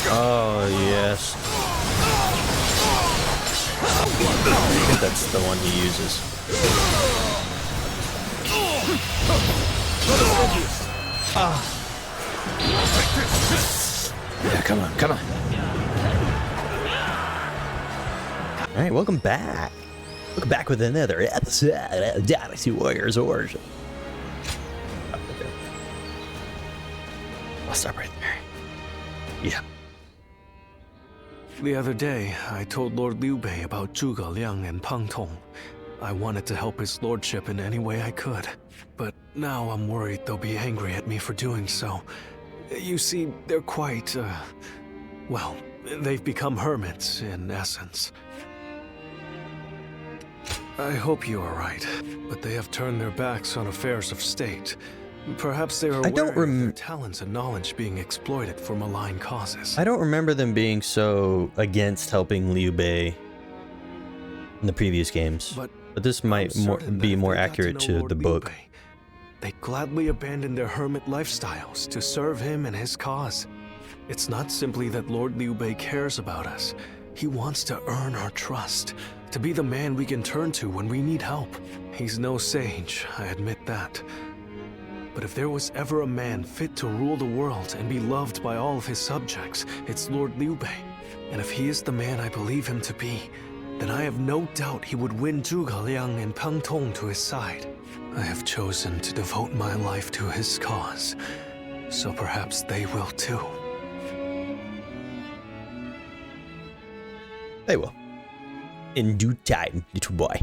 Oh, yes. I think that's the one he uses. Yeah, come on, come on. Alright, welcome back. Welcome back with another episode of Dynasty Warriors Origin. I'll stop right there. Yeah. The other day, I told Lord Liu Bei about Zhuge Liang and Pang Tong. I wanted to help his lordship in any way I could, but now I'm worried they'll be angry at me for doing so. You see, they're quite, well, they've become hermits, in essence. I hope you are right, but they have turned their backs on affairs of state. Perhaps they are aware of their talents and knowledge being exploited for malign causes. I don't remember them being so against helping Liu Bei in the previous games, but this might be more accurate to the book. They gladly abandoned their hermit lifestyles to serve him and his cause. It's not simply that Lord Liu Bei cares about us. He wants to earn our trust, to be the man we can turn to when we need help. He's no sage, I admit that. But if there was ever a man fit to rule the world and be loved by all of his subjects, it's Lord Liu Bei. And if he is the man I believe him to be, then I have no doubt he would win Zhuge Liang and Pang Tong to his side. I have chosen to devote my life to his cause, so perhaps they will too. They will. In due time, little boy.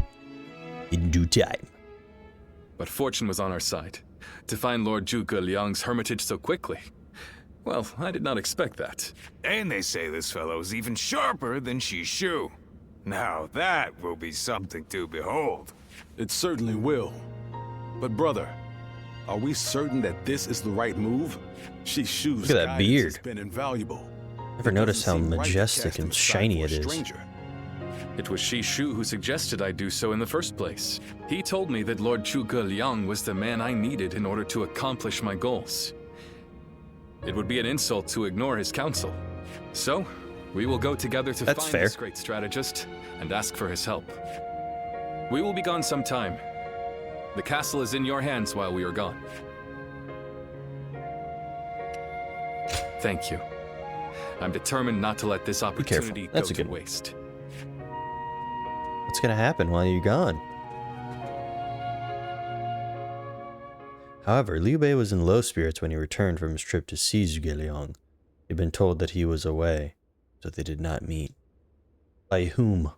In due time. But fortune was on our side. To find Lord Zhuge Liang's hermitage so quickly. Well, I did not expect that. And they say this fellow is even sharper than Shishu. Now that will be something to behold. It certainly will. But brother, are we certain that this is the right move? Shishu's Look at that beard. has been invaluable. Never noticed how majestic and shiny it is. It was Shishu who suggested I do so in the first place. He told me that Lord Zhuge Liang was the man I needed in order to accomplish my goals. It would be an insult to ignore his counsel. So, we will go together to find this great strategist and ask for his help. We will be gone some time. The castle is in your hands while we are gone. Thank you. I'm determined not to let this opportunity go to waste. What's gonna happen while you're gone? However, Liu Bei was in low spirits when he returned from his trip to see Zhuge Liang. He'd been told that he was away, so they did not meet. By whom?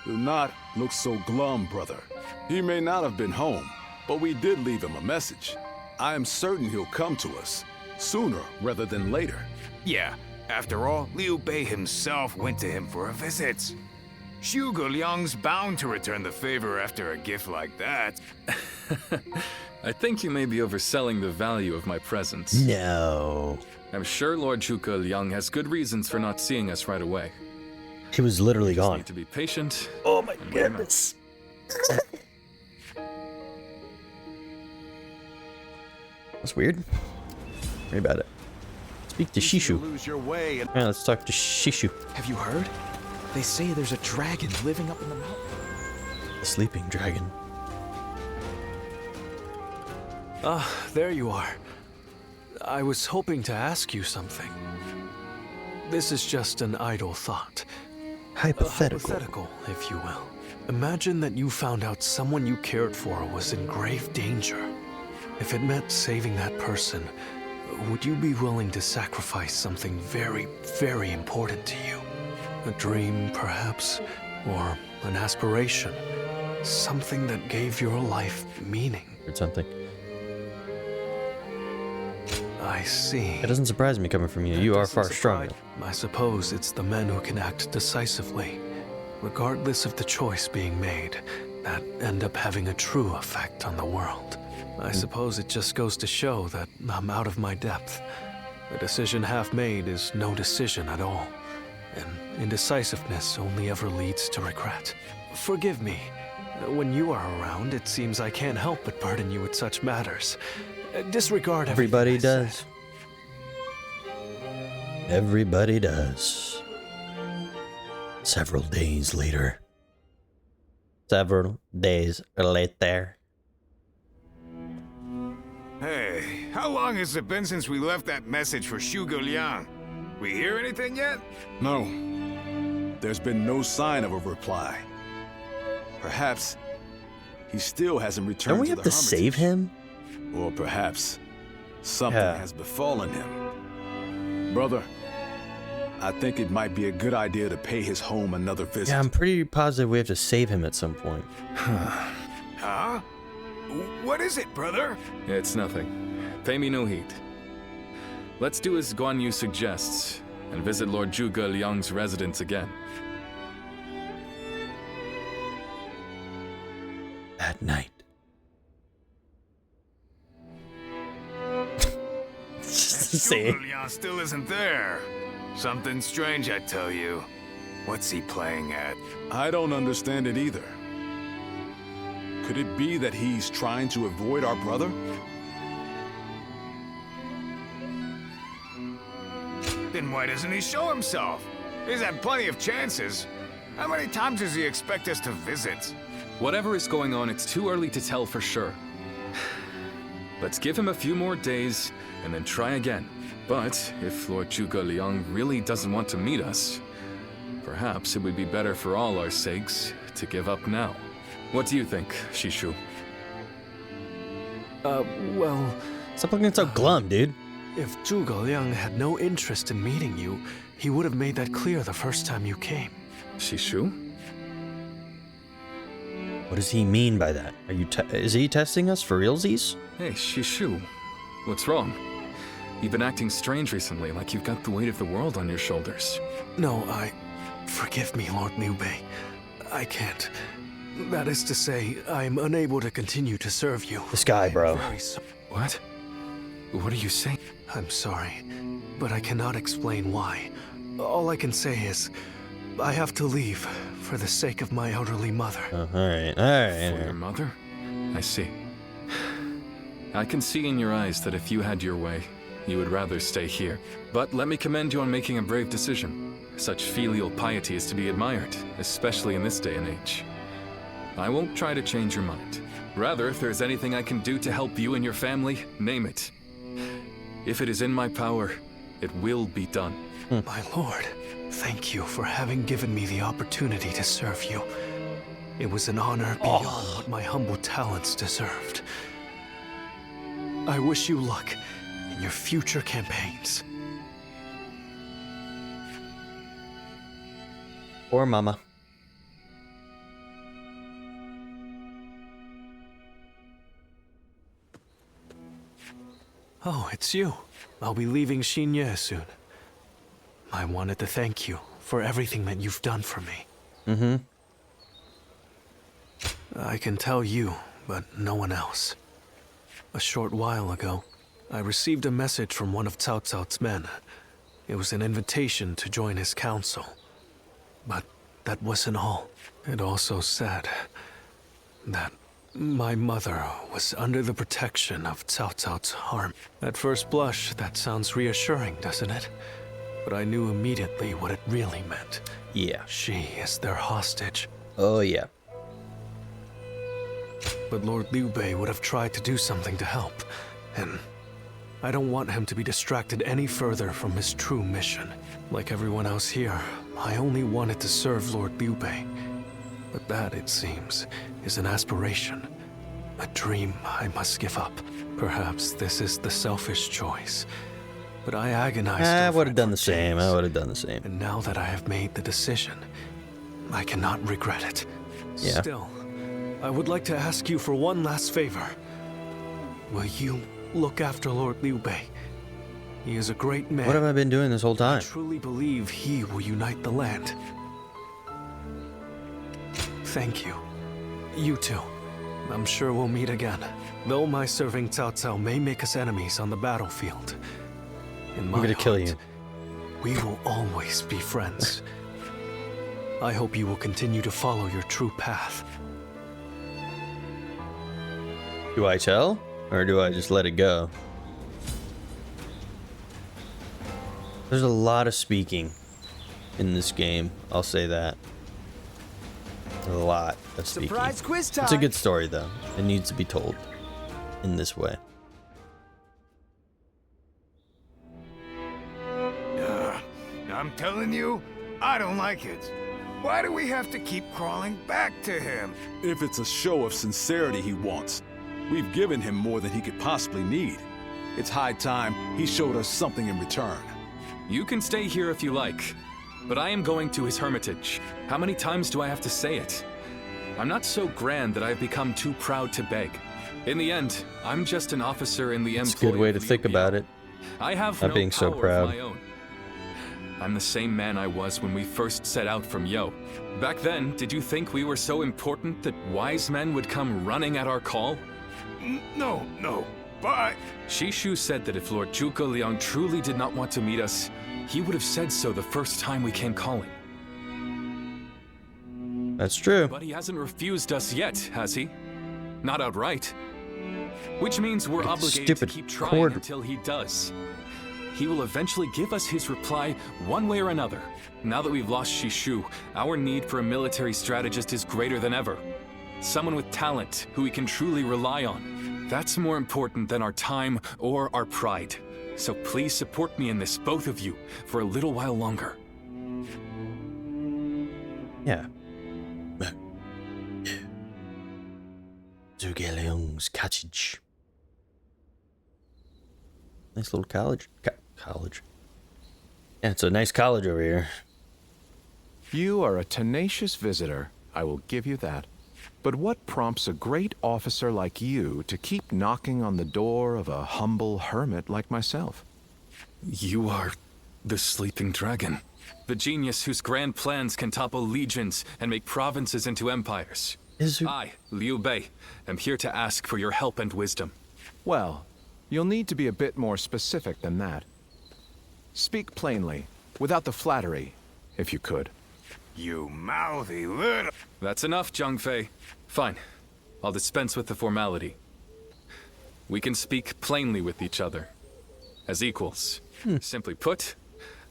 Do not look so glum, brother. He may not have been home, but we did leave him a message. I am certain he'll come to us, sooner rather than later. Yeah, after all, Liu Bei himself went to him for a visit. Zhuge Liang's bound to return the favor after a gift like that. I think you may be overselling the value of my presence. No. I'm sure Lord Zhuge Liang has good reasons for not seeing us right away. He was literally gone. Need to be patient. Oh my goodness. That's weird. Worry about it. Speak to Shishu. Alright, let's talk to Shishu. Have you heard? They say there's a dragon living up in the mountain. The sleeping dragon. Ah, there you are. I was hoping to ask you something. This is just an idle thought. Hypothetical. Hypothetical, if you will. Imagine that you found out someone you cared for was in grave danger. If it meant saving that person, would you be willing to sacrifice something very, very important to you? A dream, perhaps, or an aspiration. Something that gave your life meaning. Or something. I see. It doesn't surprise me coming from you. You are far stronger. I suppose it's the men who can act decisively, regardless of the choice being made, that end up having a true effect on the world. I suppose it just goes to show that I'm out of my depth. A decision half made is no decision at all. And indecisiveness only ever leads to regret. Forgive me. When you are around, it seems I can't help but burden you with such matters. Disregard everybody everything I does. said. Everybody does. Several days later. Several days later. Hey, how long has it been since we left that message for Zhuge Liang? We hear anything yet? No. There's been no sign of a reply. Perhaps he still hasn't returned Don't we to have the to save Hermitage. him? Or perhaps something has befallen him. Brother, I think it might be a good idea to pay his home another visit. Yeah, I'm pretty positive we have to save him at some point. Huh? What is it, brother? It's nothing. Pay me no heed. Let's do as Guan Yu suggests and visit Lord Zhuge Liang's residence again. At night. It's just the same. Zhuge Liang still isn't there. Something strange, I tell you. What's he playing at? I don't understand it either. Could it be that he's trying to avoid our brother? Then why doesn't he show himself? He's had plenty of chances. How many times does he expect us to visit? Whatever is going on, it's too early to tell for sure. Let's give him a few more days and then try again. But if Lord Zhuge Liang really doesn't want to meet us, perhaps it would be better for all our sakes to give up now. What do you think, Shishu? Well, Stop looking so glum, dude. if Zhuge Liang had no interest in meeting you, he would have made that clear the first time you came. Shishu? What does he mean by that? Are you is he testing us for realsies? Hey, Shishu. What's wrong? You've been acting strange recently, like you've got the weight of the world on your shoulders. No, forgive me, Lord Liu Bei. I can't. That is to say, I'm unable to continue to serve you. This guy, bro. What? What are you saying? I'm sorry, but I cannot explain why. All I can say is, I have to leave for the sake of my elderly mother. Alright, For alright. your mother? I see. I can see in your eyes that if you had your way, you would rather stay here. But let me commend you on making a brave decision. Such filial piety is to be admired, especially in this day and age. I won't try to change your mind. Rather, if there's anything I can do to help you and your family, name it. If it is in my power, it will be done. My lord, thank you for having given me the opportunity to serve you. It was an honor beyond what my humble talents deserved. I wish you luck in your future campaigns. Poor mama. Oh, it's you. I'll be leaving Xinye soon. I wanted to thank you for everything that you've done for me. Mm-hmm. I can tell you, but no one else. A short while ago, I received a message from one of Cao Cao's men. It was an invitation to join his council. But that wasn't all. It also said that my mother was under the protection of Cao Cao's army. At first blush, that sounds reassuring, doesn't it? But I knew immediately what it really meant. Yeah. She is their hostage. Oh, yeah. But Lord Liu Bei would have tried to do something to help, and I don't want him to be distracted any further from his true mission. Like everyone else here, I only wanted to serve Lord Liu Bei. But that, it seems, is an aspiration, a dream I must give up. Perhaps this is the selfish choice, but I agonized I over would have it done for the same. days. I would have done the same. And now that I have made the decision, I cannot regret it. Yeah. Still, I would like to ask you for one last favor. Will you look after Lord Liu Bei? He is a great man. What have I been doing this whole I time? truly believe he will unite the land. Thank you. You too. I'm sure we'll meet again. Though my serving Cao Cao may make us enemies on the battlefield, in my I'm gonna kill heart, you. we will always be friends. I hope you will continue to follow your true path. Do I tell? Or do I just let it go? There's a lot of speaking in this game. I'll say that. A lot of speaking. Surprise quiz time. It's a good story, though. It needs to be told in this way. I'm telling you, I don't like it. Why do we have to keep crawling back to him? If it's a show of sincerity he wants, we've given him more than he could possibly need. It's high time he showed us something in return. You can stay here if you like, but I am going to his hermitage. How many times do I have to say it? I'm not so grand that I've become too proud to beg. In the end, I'm just an officer in the employ. It's a good way to think about it. I have Not no being so power proud. of my own. I'm the same man I was when we first set out from Yo. Back then, did you think we were so important that wise men would come running at our call? No, but... Shishu said that if Lord Zhuge Liang truly did not want to meet us, he would have said so the first time we came calling. That's true. But he hasn't refused us yet, has he? Not outright. Which means we're obligated to keep trying until he does. He will eventually give us his reply one way or another. Now that we've lost Shishu, our need for a military strategist is greater than ever. Someone with talent who we can truly rely on. That's more important than our time or our pride. So please support me in this, both of you, for a little while longer. Yeah. Zhuge Liang's cottage. Nice little college. College. Yeah, it's a nice college over here. You are a tenacious visitor, I will give you that. But what prompts a great officer like you to keep knocking on the door of a humble hermit like myself? You are the sleeping dragon. The genius whose grand plans can topple legions and make provinces into empires. I, Liu Bei, am here to ask for your help and wisdom. Well, you'll need to be a bit more specific than that. Speak plainly, without the flattery, if you could. You mouthy little... That's enough, Zhang Fei. Fine. I'll dispense with the formality. We can speak plainly with each other. As equals. Simply put,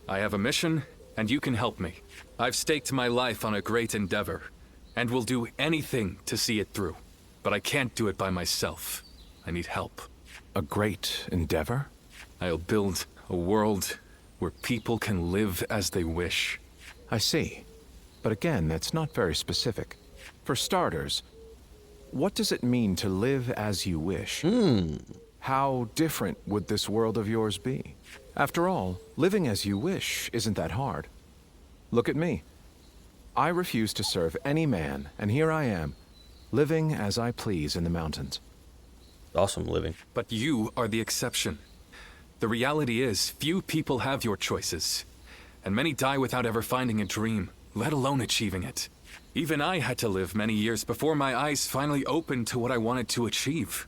I have a mission, and you can help me. I've staked my life on a great endeavor, and will do anything to see it through. But I can't do it by myself. I need help. A great endeavor? I'll build a world where people can live as they wish. I see. But again, that's not very specific. For starters, what does it mean to live as you wish? How different would this world of yours be? After all, living as you wish isn't that hard. Look at me. I refuse to serve any man, and here I am, living as I please in the mountains. Awesome living. But you are the exception. The reality is, few people have your choices, and many die without ever finding a dream, let alone achieving it. Even I had to live many years before my eyes finally opened to what I wanted to achieve.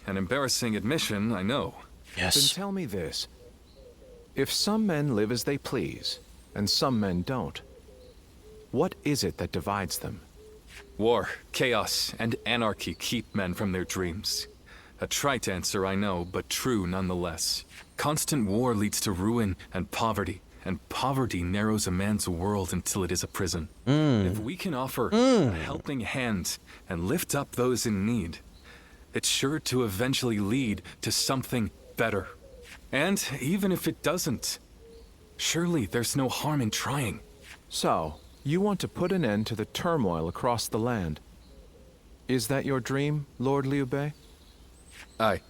An embarrassing admission, I know. Then tell me this. If some men live as they please, and some men don't, what is it that divides them? War, chaos, and anarchy keep men from their dreams. A trite answer, I know, but true nonetheless. Constant war leads to ruin and poverty narrows a man's world until it is a prison. If we can offer a helping hand and lift up those in need, it's sure to eventually lead to something better. And even if it doesn't, surely there's no harm in trying. So, you want to put an end to the turmoil across the land. Is that your dream, Lord Liu Bei? I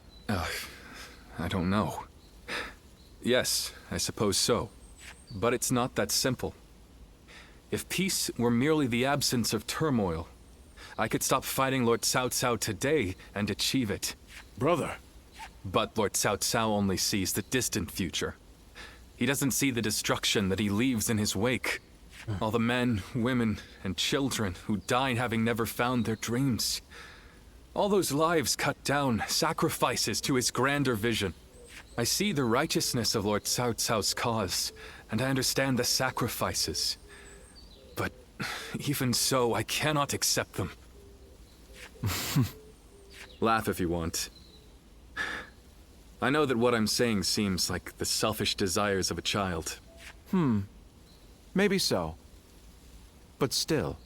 don't know. Yes, I suppose so. But it's not that simple. If peace were merely the absence of turmoil, I could stop fighting Lord Cao Cao today and achieve it. Brother. But Lord Cao Cao only sees the distant future. He doesn't see the destruction that he leaves in his wake. All the men, women, and children who died having never found their dreams. All those lives cut down, sacrifices to his grander vision. I see the righteousness of Lord Cao Cao's cause, and I understand the sacrifices. But even so, I cannot accept them. Laugh if you want. I know that what I'm saying seems like the selfish desires of a child. Maybe so. But still,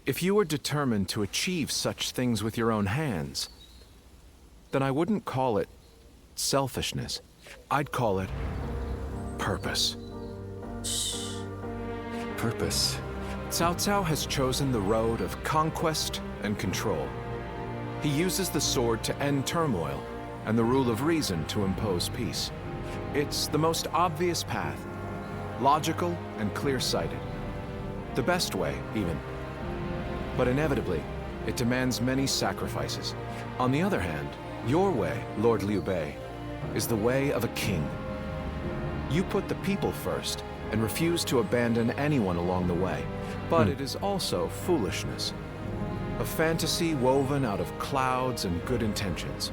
if you were determined to achieve such things with your own hands, then I wouldn't call it selfishness. I'd call it purpose. Purpose. Cao Cao has chosen the road of conquest and control. He uses the sword to end turmoil and the rule of reason to impose peace. It's the most obvious path, logical and clear-sighted. The best way, even. But inevitably, it demands many sacrifices. On the other hand, your way, Lord Liu Bei, is the way of a king. You put the people first and refuse to abandon anyone along the way. But it is also foolishness. A fantasy woven out of clouds and good intentions.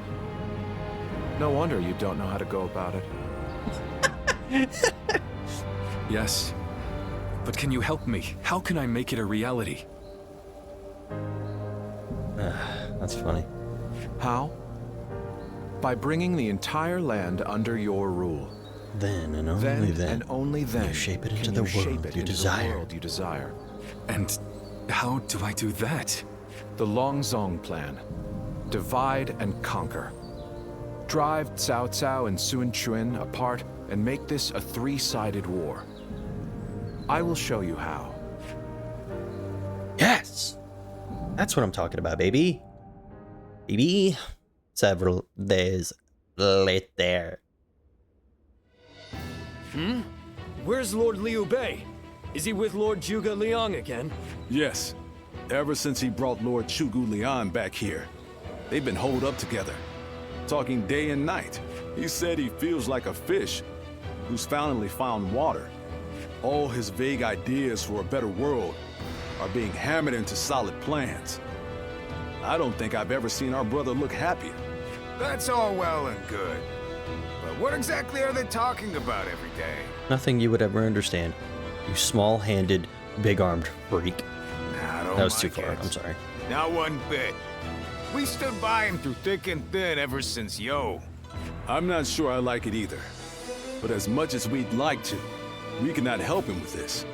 No wonder you don't know how to go about it. Yes. But can you help me? How can I make it a reality? That's funny. How? By bringing the entire land under your rule. Then and only then. And only then you shape it into can the you shape world it you into desire. the world you desire. And how do I do that? The Longzong plan. Divide and conquer. Drive Cao Cao and Sun Quan apart and make this a three-sided war. I will show you how. Yes! That's what I'm talking about, baby. Baby. Several days later. Where's Lord Liu Bei? Is he with Lord Zhuge Liang again? Yes. Ever since he brought Lord Zhuge Liang back here. They've been holed up together, talking day and night. He said he feels like a fish who's finally found water. All his vague ideas for a better world are being hammered into solid plans. I don't think I've ever seen our brother look happier. That's all well and good. But what exactly are they talking about every day? Nothing you would ever understand. You small-handed, big-armed freak. That was too far. I'm sorry. Not one bit. We stood by him through thick and thin ever since Yo. I'm not sure I like it either. But as much as we'd like to, we cannot help him with this.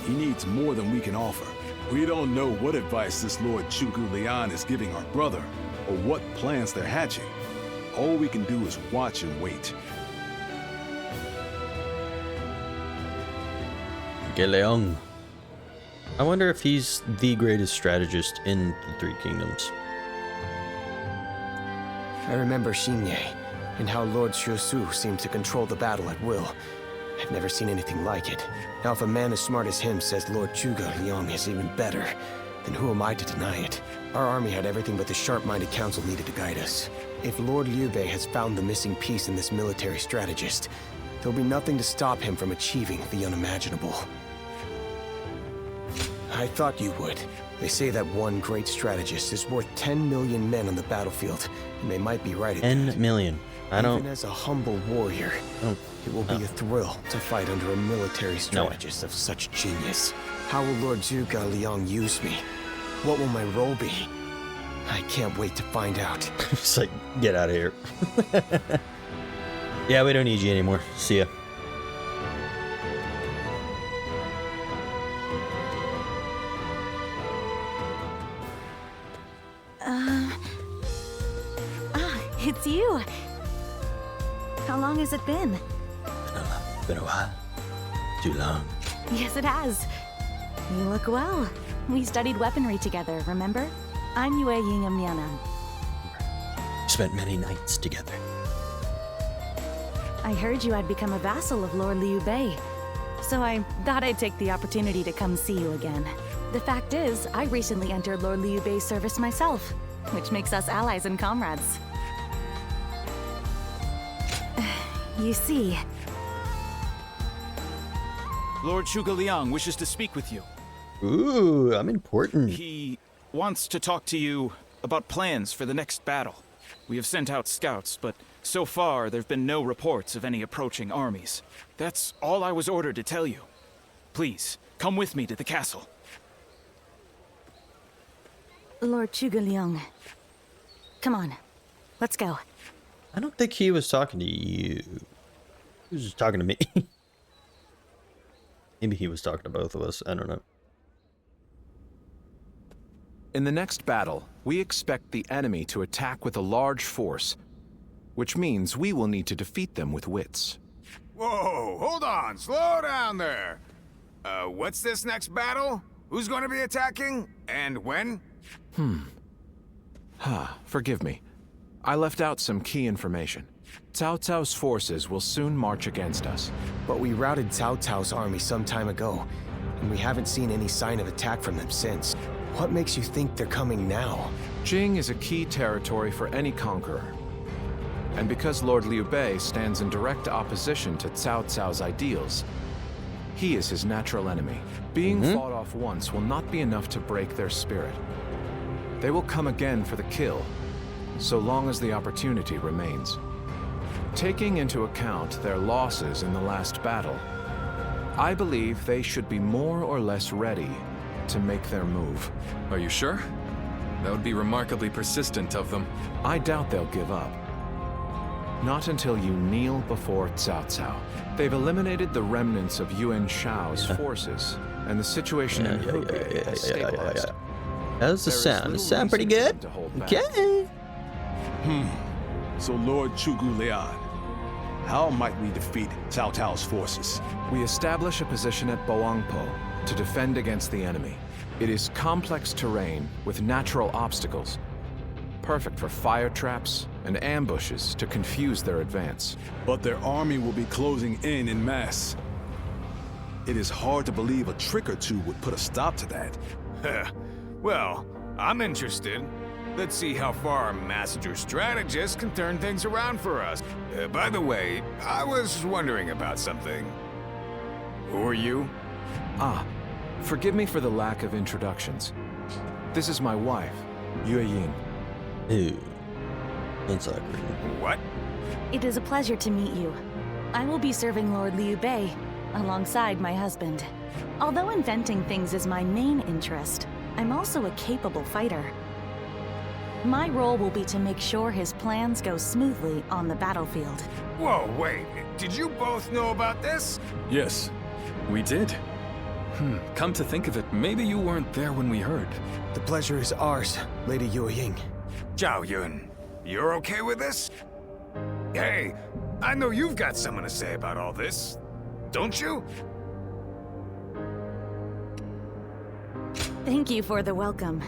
He needs more than we can offer. We don't know what advice this Lord Zhuge Liang is giving our brother, or what plans they're hatching. All we can do is watch and wait. Geleong. I wonder if he's the greatest strategist in the Three Kingdoms. I remember Xinye, and how Lord Xuesu seemed to control the battle at will. I've never seen anything like it. Now if a man as smart as him says Lord Zhuge Liang is even better, then who am I to deny it? Our army had everything but the sharp-minded council needed to guide us. If Lord Liu Bei has found the missing piece in this military strategist, there'll be nothing to stop him from achieving the unimaginable. I thought you would. They say that one great strategist is worth 10 million men on the battlefield, and they might be right at 10 million. Even as a humble warrior, it will be a thrill to fight under a military strategist of such genius. How will Lord Zhuge Liang use me? What will my role be? I can't wait to find out. It's like, get out of here. Yeah, we don't need you anymore. See ya. It's you. How long has it been? Been a while. Too long. Yes, it has. You look well. We studied weaponry together, remember? I'm Yue Yingham Mianan. Spent many nights together. I heard you had become a vassal of Lord Liu Bei, so I thought I'd take the opportunity to come see you again. The fact is, I recently entered Lord Liu Bei's service myself, which makes us allies and comrades. You see... Lord Zhuge Liang wishes to speak with you. Ooh, I'm important. He wants to talk to you about plans for the next battle. We have sent out scouts, but so far there have been no reports of any approaching armies. That's all I was ordered to tell you. Please, come with me to the castle. Lord Zhuge Liang. Come on, let's go. I don't think he was talking to you. He was just talking to me. Maybe he was talking to both of us. I don't know. In the next battle, we expect the enemy to attack with a large force, which means we will need to defeat them with wits. Whoa, hold on, slow down there. What's this next battle? Who's going to be attacking? And when? Forgive me. I left out some key information. Cao Cao's forces will soon march against us. But we routed Cao Cao's army some time ago, and we haven't seen any sign of attack from them since. What makes you think they're coming now? Jing is a key territory for any conqueror. And because Lord Liu Bei stands in direct opposition to Cao Cao's ideals, he is his natural enemy. Being fought off once will not be enough to break their spirit. They will come again for the kill, so long as the opportunity remains. Taking into account their losses in the last battle, I believe they should be more or less ready to make their move. Are you sure? That would be remarkably persistent of them. I doubt they'll give up. Not until you kneel before Cao Cao. They've eliminated the remnants of Yuan Shao's forces, and the situation in Hubei has stabilized. How's the sound? Does it sound pretty good? Okay. So Lord Chugu Lian, how might we defeat Cao Cao's forces? We establish a position at Boangpo to defend against the enemy. It is complex terrain with natural obstacles, perfect for fire traps and ambushes to confuse their advance. But their army will be closing in mass. It is hard to believe a trick or two would put a stop to that. Well, I'm interested. Let's see how far our master strategist can turn things around for us. By the way, I was wondering about something. Who are you? Forgive me for the lack of introductions. This is my wife, Yue Ying. Ew. That's awkward. What? It is a pleasure to meet you. I will be serving Lord Liu Bei alongside my husband. Although inventing things is my main interest, I'm also a capable fighter. My role will be to make sure his plans go smoothly on the battlefield. Whoa, wait. Did you both know about this? Yes. We did. Come to think of it, maybe you weren't there when we heard. The pleasure is ours, Lady Yue Ying. Zhao Yun, you're okay with this? Hey, I know you've got something to say about all this, don't you? Thank you for the welcome.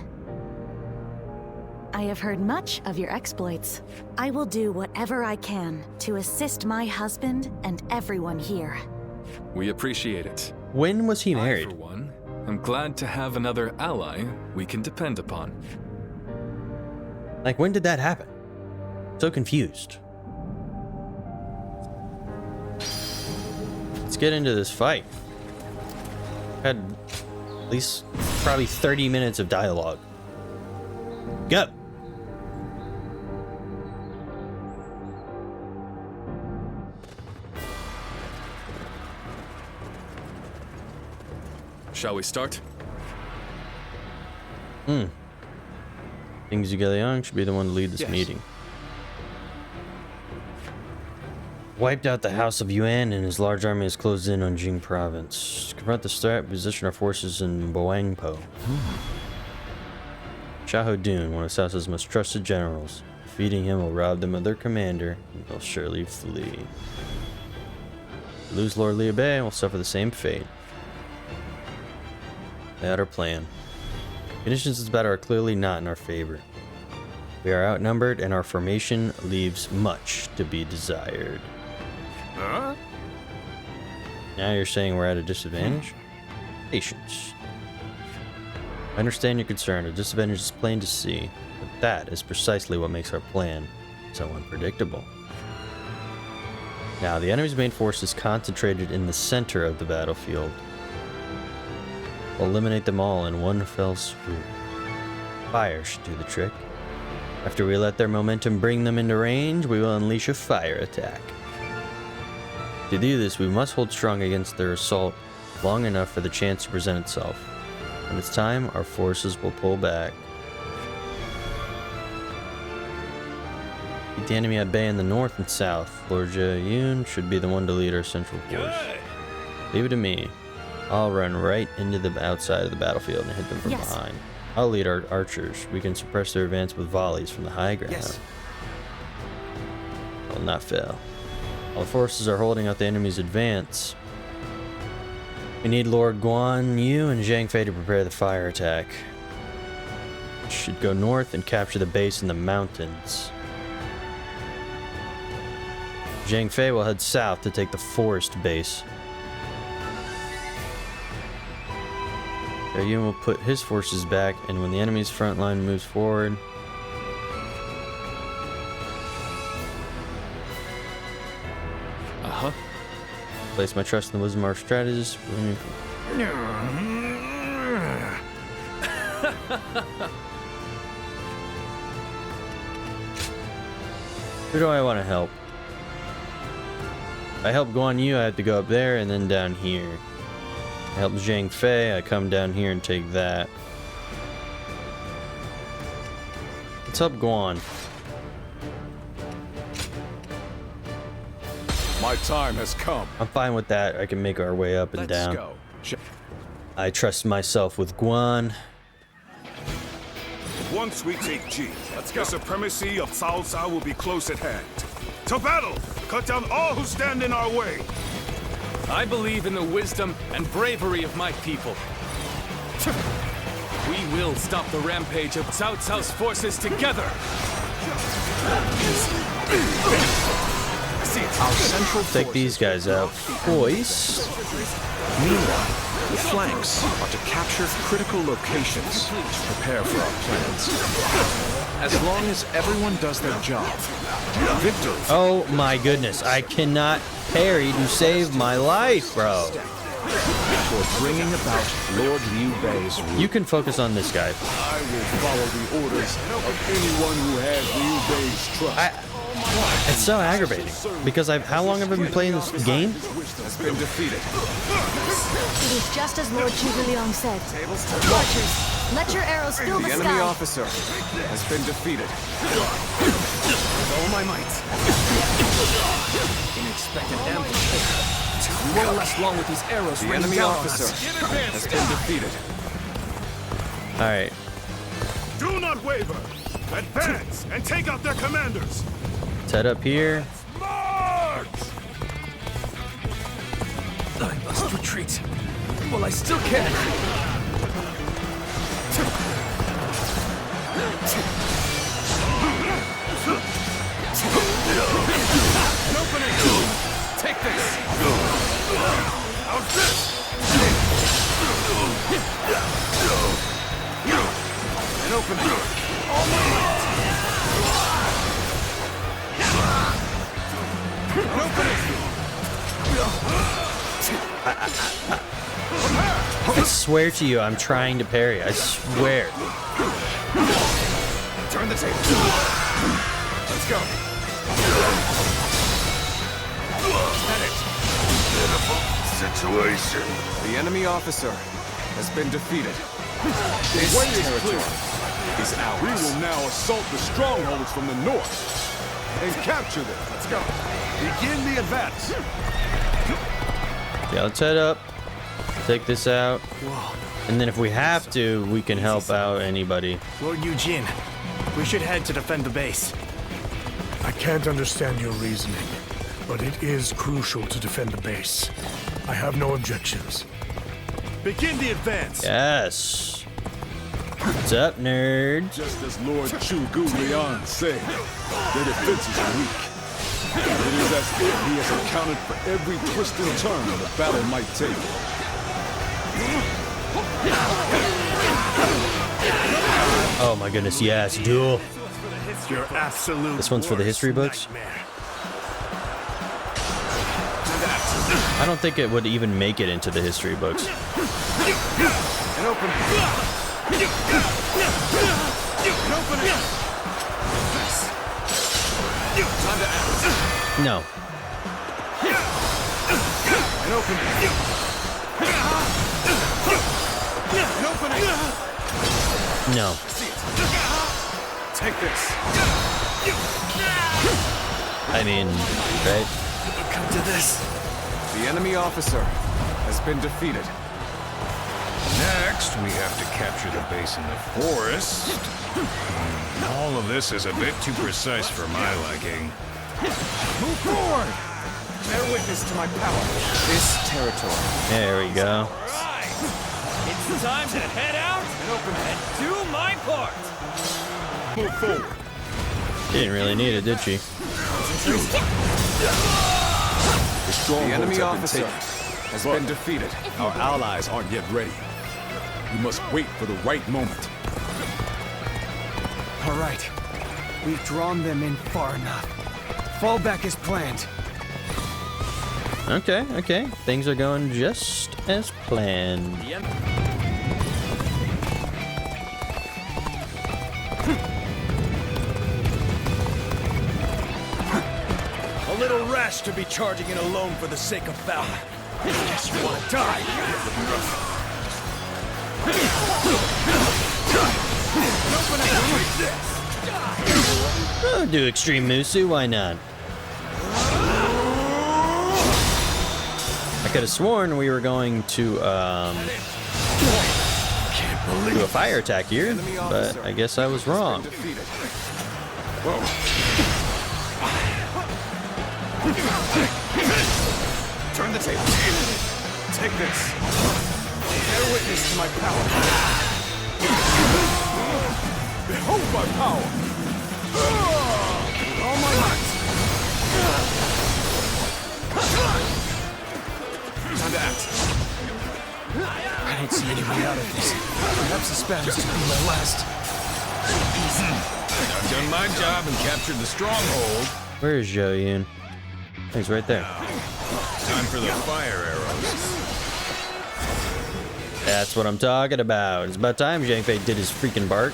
I have heard much of your exploits. I will do whatever I can to assist my husband and everyone here. We appreciate it. When was he married? I, for one, am glad to have another ally we can depend upon. Like, when did that happen? So confused. Let's get into this fight. Had at least probably 30 minutes of dialogue. Go! Shall we start? King Zhuge should be the one to lead this meeting. Wiped out the House of Yuan and his large army has closed in on Jing province. To confront the threat, position our forces in Boangpo. Xiahou Dun, one of South's most trusted generals. Defeating him will rob them of their commander, and they'll surely flee. Lose Lord Liu Bei and will suffer the same fate. That our plan. Conditions of this battle are clearly not in our favor. We are outnumbered and our formation leaves much to be desired. Huh? Now you're saying we're at a disadvantage? Patience. I understand your concern. A disadvantage is plain to see, but that is precisely what makes our plan so unpredictable. Now, the enemy's main force is concentrated in the center of the battlefield. We'll eliminate them all in one fell swoop. Fire should do the trick. After we let their momentum bring them into range, we will unleash a fire attack. To do this, we must hold strong against their assault long enough for the chance to present itself. When it's time, our forces will pull back. Keep the enemy at bay in the north and south. Lord Yun should be the one to lead our central force. Leave it to me. I'll run right into the outside of the battlefield and hit them from behind. I'll lead our archers. We can suppress their advance with volleys from the high ground. Yes. Will not fail. All forces are holding out the enemy's advance. We need Lord Guan Yu and Zhang Fei to prepare the fire attack. Should go north and capture the base in the mountains. Zhang Fei will head south to take the forest base. Yun will put his forces back, and when the enemy's front line moves forward, place my trust in the wisdom of our strategist. Who do I want to help? If I help Guan Yu, I have to go up there and then down here. I help Zhang Fei, I come down here and take that. Let's help Guan. My time has come. I'm fine with that. I can make our way up and down. Go. I trust myself with Guan. Once we take Ji, the supremacy of Cao Cao will be close at hand. To battle! Cut down all who stand in our way! I believe in the wisdom and bravery of my people. We will stop the rampage of Cao Cao's forces together! Our central Take these guys out. Boys. Meanwhile, the flanks are to capture critical locations. Prepare for our plans. As long as everyone does their job, victory. Oh my goodness. I cannot parry to save my life, bro. For bringing about Lord Liu Bei's rule. You can focus on this guy. I will follow the orders of anyone who has Liu Bei's trust. It's so aggravating because how long have I been playing this game? Has been defeated. It is just as Lord Zhuge Liang said. Archers, let your arrows fill the enemy sky. officer has been defeated. With all my might. Unexpected ambush. We won't last long with these arrows The raining enemy down on officer us. has been defeated. Alright. Do not waver! Advance and take out their commanders! Let's head up here. March! I must retreat. Well, I still can. An opening! Take this! How's this? An opening! All my might! An opening! I swear to you, I'm trying to parry. I swear. Turn the table. Let's go. Situation. The enemy officer has been defeated. This way is territory clear. is ours. We will now assault the strongholds from the north and capture them. Let's go. Begin the advance. Yeah, let's head up. Take this out. And then if we have to, we can help out anybody. Lord Eugene, we should head to defend the base. I can't understand your reasoning, but it is crucial to defend the base. I have no objections. Begin the advance. Yes. What's up, nerd? Just as Lord Chu Liang said, their defenses are weak. It is as if he has accounted for every twist and turn the battle might take. Oh my goodness, yes, duel. You're absolute. This one's for the history books? I don't think it would even make it into the history books. An opening. An opening. Time to act. No. An opening. An opening. No. Take this. I mean, right? Come to this. The enemy officer has been defeated. Next, we have to capture the base in the forest. All of this is a bit too precise for my liking. Move forward! Bear witness to my power. This territory. There we go. It's time to head out and do my part. Move forward. Didn't really need it, did she? The enemy officer has been defeated. Our allies aren't yet ready. We must wait for the right moment. All right. We've drawn them in far enough. Fall back as planned. Okay, okay. Things are going just as planned. A little rash to be charging in alone for the sake of valor. Guess you want to die. Oh, do Extreme Musu, why not? I could have sworn we were going to do a fire attack here, but I guess I was wrong. Turn the table. Take this. Bear witness to my power. Behold my power! All my might. Time to act. I don't see any way out of this. Perhaps this battle's to be my last. I've done my job and captured the stronghold. Where is Zhou Yun? He's right there. Time for the fire arrows. That's what I'm talking about. It's about time Zhang Fei did his freaking bark.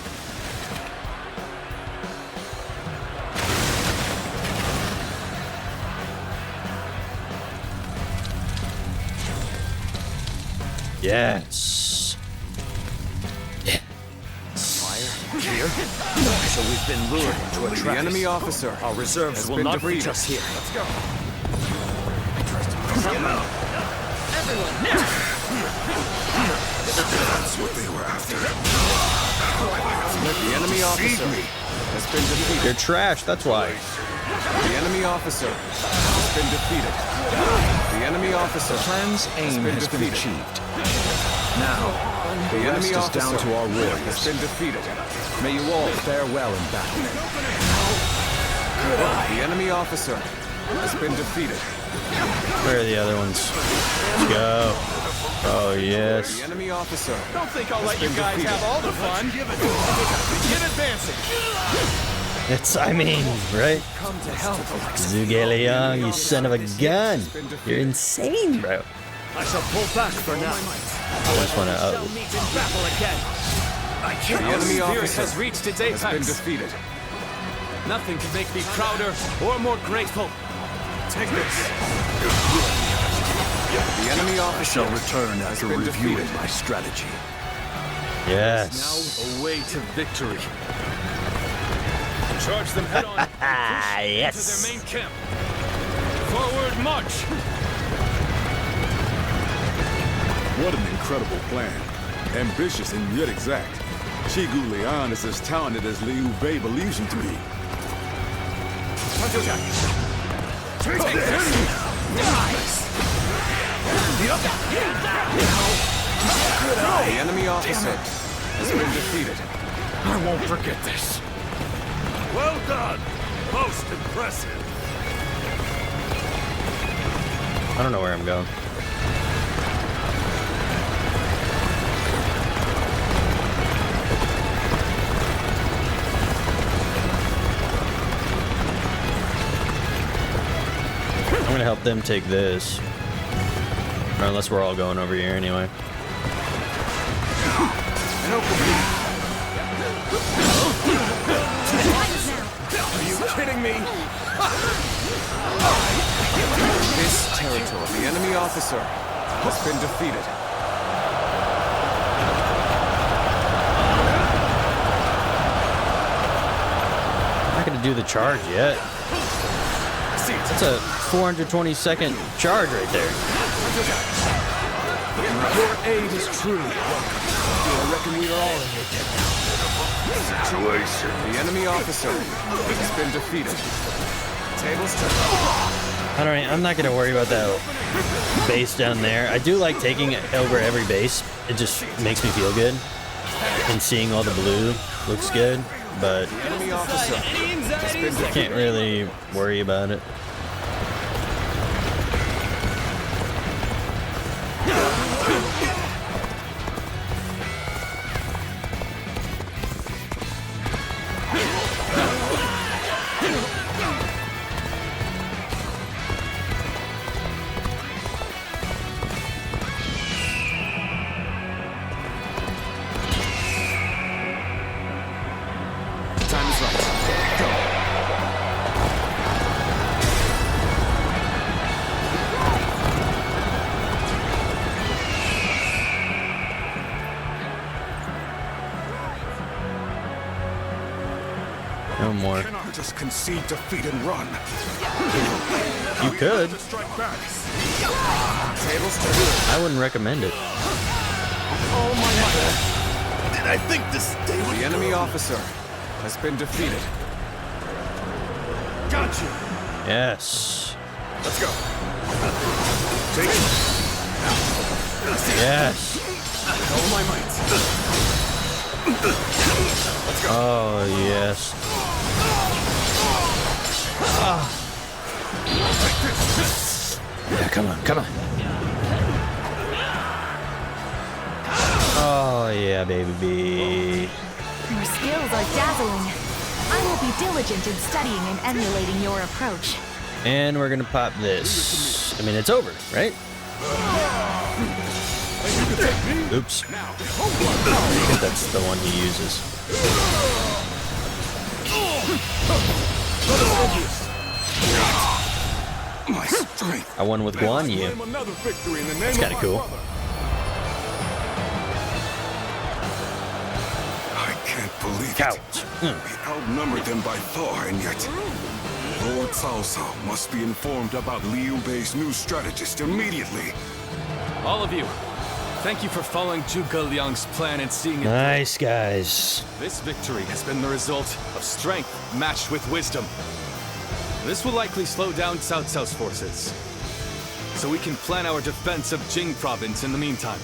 Yes. Fire here. So we've been lured into a trap. The enemy officer. Our reserves will not reach us here. Let's go. Everyone, now! That's what they were after. The enemy officer has been defeated. You're trash, that's why. The enemy officer has been defeated. The enemy officer. The plan's aim has been achieved. Now, The enemy rest is officer down to our has warriors. been defeated. May you all fare well in battle. The enemy officer has been defeated. Where are the other ones? Let's go. Oh, yes. The enemy officer. Don't think I'll let you guys have all the fun. Get advancing. It's, I mean, right? Come to help. Zhuge Liang, you son of a gun. You're insane, bro. I shall pull back for now. I just want Shall to... meet in battle again. The enemy Spirit officer has reached its has been apex. defeated. Nothing can make me prouder or more grateful. Take this. The enemy I officer shall return after been reviewing defeated. my strategy. Yes. Now away to victory. Charge them head on. and push Yes. into their main camp. Forward march. What an incredible plan. Ambitious and yet exact. Chigu Liang is as talented as Liu Bei believes him to be. Take this. The enemy officer has been defeated. I won't forget this. Well done. Most impressive. I don't know where I'm going. I'm gonna help them take this. Or unless we're all going over here anyway. Are you kidding me? This territory. The enemy officer has been defeated. not gonna do the charge yet. That's a 420-second charge right there. Your aid is truly welcome. I reckon we are all in your debt now. Situation. The enemy officer has been defeated. Tables turned. Alright, I'm not gonna worry about that base down there. I do like taking over every base. It just makes me feel good. And seeing all the blue looks good, but Enemy officer has been I defeated. can't really worry about it. Time is right. Go. No more. Cannot just concede defeat and run. You could. To strike back. Tables turned. I wouldn't recommend it. Did I think this day would The enemy officer has been defeated. got you? Yes. Let's go. Take it. Yes. With all my might. Oh, yes. Yeah, come on, come on. Oh, yeah, baby. Your skills are dazzling. I will be diligent in studying and emulating your approach. And we're gonna pop this. I mean, it's over, right? Oops. I think that's the one he uses. My strength. I won with Guan Yu. Claim another victory in the name That's of kinda my cool. brother. I can't believe Couch. it. We outnumbered them by far, and yet Lord Cao Cao must be informed about Liu Bei's new strategist immediately. All of you, thank you for following Zhuge Liang's plan and seeing it. Nice, guys. This victory has been the result of strength matched with wisdom. This will likely slow down Cao Cao's forces, so we can plan our defense of Jing province in the meantime.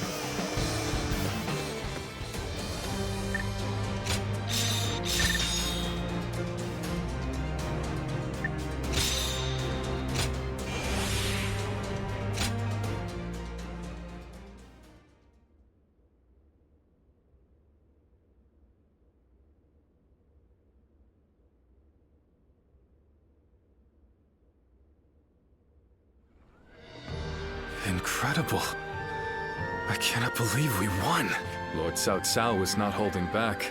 Incredible. I cannot believe we won. Lord Cao Cao was not holding back.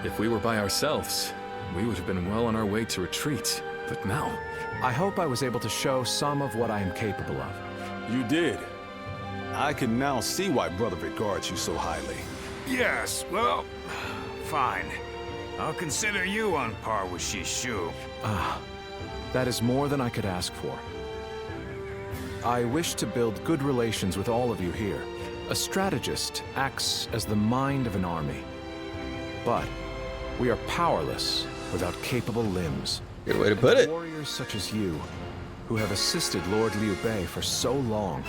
If we were by ourselves, we would have been well on our way to retreat. But now, I hope I was able to show some of what I am capable of. You did. I can now see why Brother regards you so highly. Yes, well, fine. I'll consider you on par with Shishu. That is more than I could ask for. I wish to build good relations with all of you here. A strategist acts as the mind of an army. But we are powerless without capable limbs. Good way to put it. Warriors such as you, who have assisted Lord Liu Bei for so long,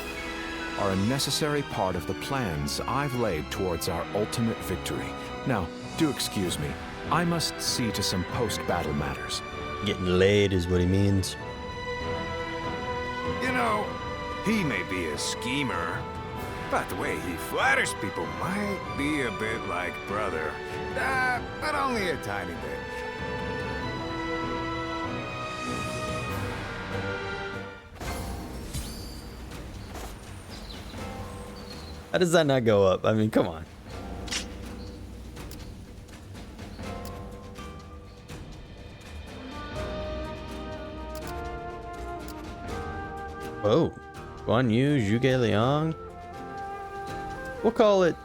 are a necessary part of the plans I've laid towards our ultimate victory. Now, do excuse me. I must see to some post-battle matters. Getting laid is what he means. You know, he may be a schemer, but the way he flatters people might be a bit like brother. But only a tiny bit. How does that not go up? I mean, come on. Whoa. Guan Yu, Zhuge Liang. We'll call it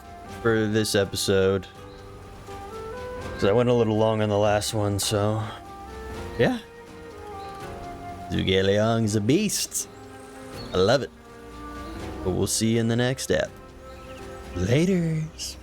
for this episode. Because I went a little long on the last one, so Yeah. Zhuge Liang's a beast. I love it. But we'll see you in the next ep. Laters.